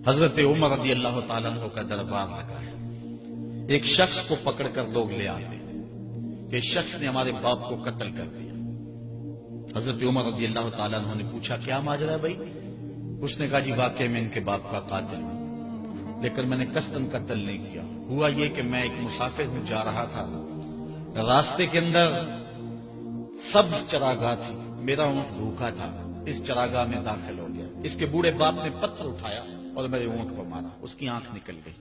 حضرت عمر رضی اللہ تعالیٰ عنہ کا دربار لگا ہے. ایک شخص کو پکڑ کر لوگ لے آتے ہیں کہ شخص نے ہمارے باپ کو قتل کر دیا. حضرت عمر رضی اللہ تعالیٰ عنہ نے پوچھا کیا ماجرا ہے بھائی؟ اس نے کہا جی واقعی میں ان کے باپ کا قاتل ہوں، لیکن میں نے قصداً قتل نہیں کیا. ہوا یہ کہ میں ایک مسافر ہوں، جا رہا تھا، راستے کے اندر سبز چراگاہ تھی، میرا اونٹ بھوکا تھا، اس چراگاہ میں داخل ہو گیا. اس کے بوڑھے باپ نے پتھر اٹھایا اور میرے اونٹ کو مارا، اس کی آنکھ نکل گئی.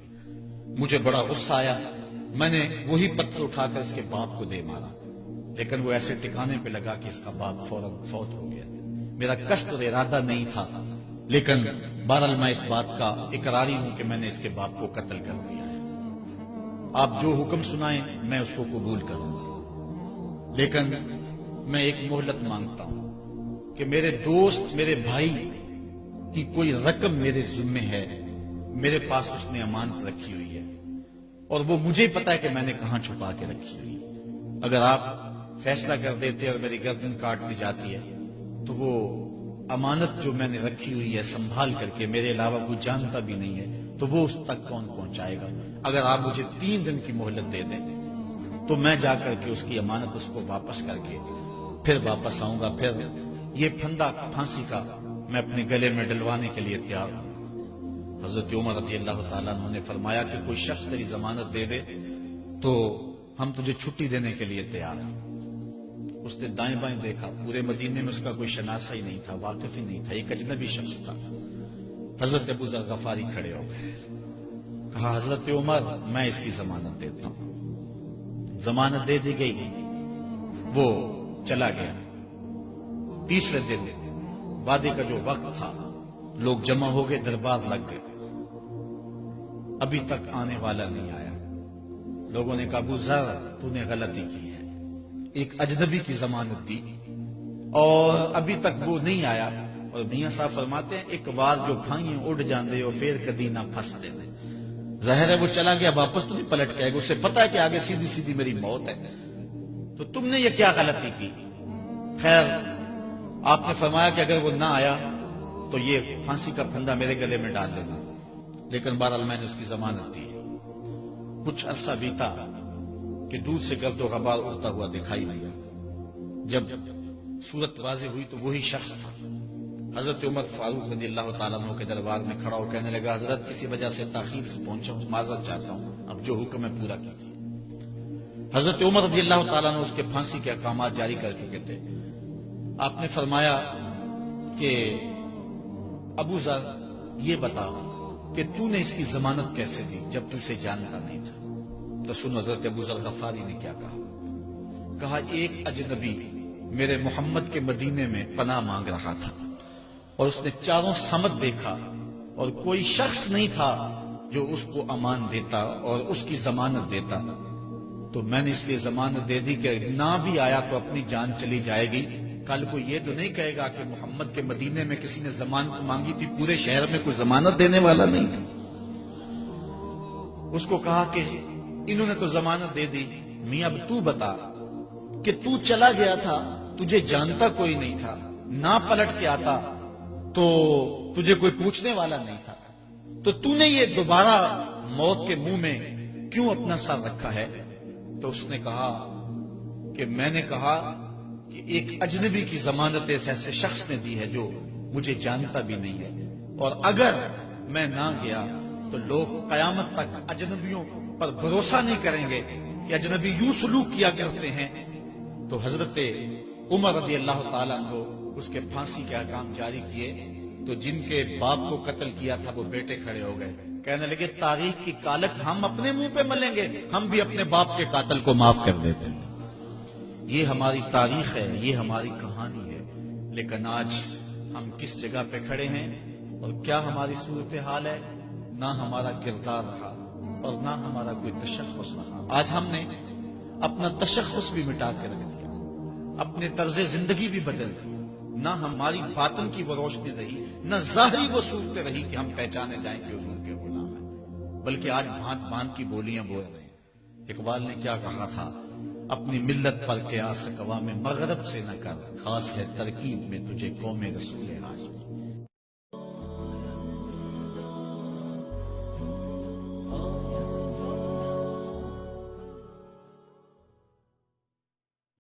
مجھے بڑا غصہ آیا، میں نے وہی پتھر اٹھا کر اس کے باپ کو دے مارا، لیکن وہ ایسے ٹھکانے پہ لگا کہ اس کا باپ فوراً فوت ہو گیا. میرا قصد اور ارادہ نہیں تھا، لیکن بہرحال میں اس بات کا اقراری ہوں کہ میں نے اس کے باپ کو قتل کر دیا ہے. آپ جو حکم سنائیں میں اس کو قبول کروں گا، لیکن میں ایک مہلت مانگتا ہوں کہ میرے دوست، میرے بھائی کی کوئی رقم میرے ذمہ ہے، میرے پاس اس نے امانت رکھی ہوئی ہے اور وہ مجھے پتا ہے کہ میں نے کہاں چھپا کے رکھی ہوئی ہے. اگر آپ فیصلہ کر دیتے اور میری گردن کاٹ دی جاتی ہے تو وہ امانت جو میں نے رکھی ہوئی ہے سنبھال کر کے، میرے علاوہ کوئی جانتا بھی نہیں ہے، تو وہ اس تک کون پہنچائے گا؟ اگر آپ مجھے 3 دن کی مہلت دے دیں تو میں جا کر کے اس کی امانت اس کو واپس کر کے پھر واپس آؤں گا. پھر یہ پھندا پھانسی کا میں اپنے گلے میں ڈلوانے کے لیے تیار ہوں. حضرت عمر رضی اللہ تعالیٰ عنہ نے فرمایا کہ کوئی شخص تیری ضمانت دے دے تو ہم تجھے چھٹی دینے کے لیے تیار ہیں. اس نے دائیں بائیں دیکھا، پورے مدینے میں اس کا کوئی شناسہ ہی نہیں تھا، واقف ہی نہیں تھا، ایک اجنبی شخص تھا. حضرت ابو ذر غفاری کھڑے ہو گئے، کہا حضرت عمر میں اس کی ضمانت دیتا ہوں. ضمانت دے دی گئی، وہ چلا گیا. تیسرے دن وعدے کا جو وقت تھا، لوگ جمع ہو گئے، دربار لگ گئے، ابھی تک آنے والا نہیں آیا. لوگوں نے کہا ابو ذر تو نے غلطی کی ہے، ایک اجنبی کی ضمانت دی اور ابھی تک وہ نہیں آیا. اور میاں صاحب فرماتے ہیں ایک بار جو پھائیں اڑ جاندے اور پھر کدی نہ پھنستے نے. ظاہر ہے وہ چلا گیا، واپس تو نہیں پلٹ کے آئے گا، اسے پتا ہے کہ آگے سیدھی سیدھی میری موت ہے، تو تم نے یہ کیا غلطی کی؟ خیر آپ نے فرمایا کہ اگر وہ نہ آیا تو یہ پھانسی کا پھندا میرے گلے میں ڈال دینا، لیکن بہرحال میں نے اس کی ضمانت دی. کچھ عرصہ بیتا کہ دور سے گرد و غبار اڑتا ہوا دکھائی دیا. جب صورت واضح ہوئی تو وہی شخص تھا. حضرت عمر فاروق رضی اللہ تعالیٰ عنہ کے دربار میں کھڑا ہو کہنے لگا حضرت کسی وجہ سے تاخیر سے پہنچا ہوں، معذرت چاہتا ہوں، اب جو حکم ہے پورا کیجیے. حضرت عمر رضی اللہ تعالیٰ عنہ اس کے پھانسی کے احکامات جاری کر چکے تھے. آپ نے فرمایا کہ ابو ذر یہ بتا کہ تو نے اس کی ضمانت کیسے دی جب تو اسے جانتا نہیں تھا؟ تو سن حضرت ابو ذر غفاری نے کیا کہا ایک اجنبی میرے محمد کے مدینے میں پناہ مانگ رہا تھا اور اس نے چاروں سمت دیکھا اور کوئی شخص نہیں تھا جو اس کو امان دیتا اور اس کی ضمانت دیتا، تو میں نے اس لیے ضمانت دے دی کہ نہ بھی آیا تو اپنی جان چلی جائے گی. کل کو یہ تو نہیں کہے گا کہ محمد کے مدینے میں کسی نے ضمانت مانگی تھی، پورے شہر میں کوئی ضمانت دینے والا نہیں تھا. اس کو کہا کہ انہوں نے تو ضمانت دے دی، میاں اب تو بتا کہ تو چلا گیا تھا، تجھے جانتا کوئی نہیں تھا، نہ پلٹ کے آتا تو تجھے کوئی پوچھنے والا نہیں تھا، تو نے یہ دوبارہ موت کے منہ میں کیوں اپنا سر رکھا ہے؟ تو اس نے کہا کہ میں نے کہا کہ ایک اجنبی کی ضمانت ایسے شخص نے دی ہے جو مجھے جانتا بھی نہیں ہے، اور اگر میں نہ گیا تو لوگ قیامت تک اجنبیوں پر بھروسہ نہیں کریں گے کہ اجنبی یوں سلوک کیا کرتے ہیں. تو حضرت عمر رضی اللہ تعالیٰ عنہ اس کے پھانسی کے احکام جاری کیے. تو جن کے باپ کو قتل کیا تھا وہ بیٹے کھڑے ہو گئے، کہنے لگے تاریخ کی کالک ہم اپنے منہ پہ ملیں گے، ہم بھی اپنے باپ کے قاتل کو معاف کر دیتے ہیں. یہ ہماری تاریخ ہے، یہ ہماری کہانی ہے. لیکن آج ہم کس جگہ پہ کھڑے ہیں اور کیا ہماری صورتحال ہے؟ نہ ہمارا کردار رہا اور نہ ہمارا کوئی تشخص رہا. آج ہم نے اپنا تشخص بھی مٹا کے رکھ دیا، اپنے طرز زندگی بھی بدل دی. نہ ہماری باطن کی وہ روشنی رہی، نہ ظاہری وہ صورت رہی کہ ہم پہچانے جائیں کہ حضور کے غلام ہیں، بلکہ آج بھانت بھانت کی بولیاں بول رہے ہیں. اقبال نے کیا کہا تھا؟ اپنی ملت پر قیاس قوام مغرب سے نہ کر، خاص ہے ترکیب میں تجھے قوم رسول ہاشم.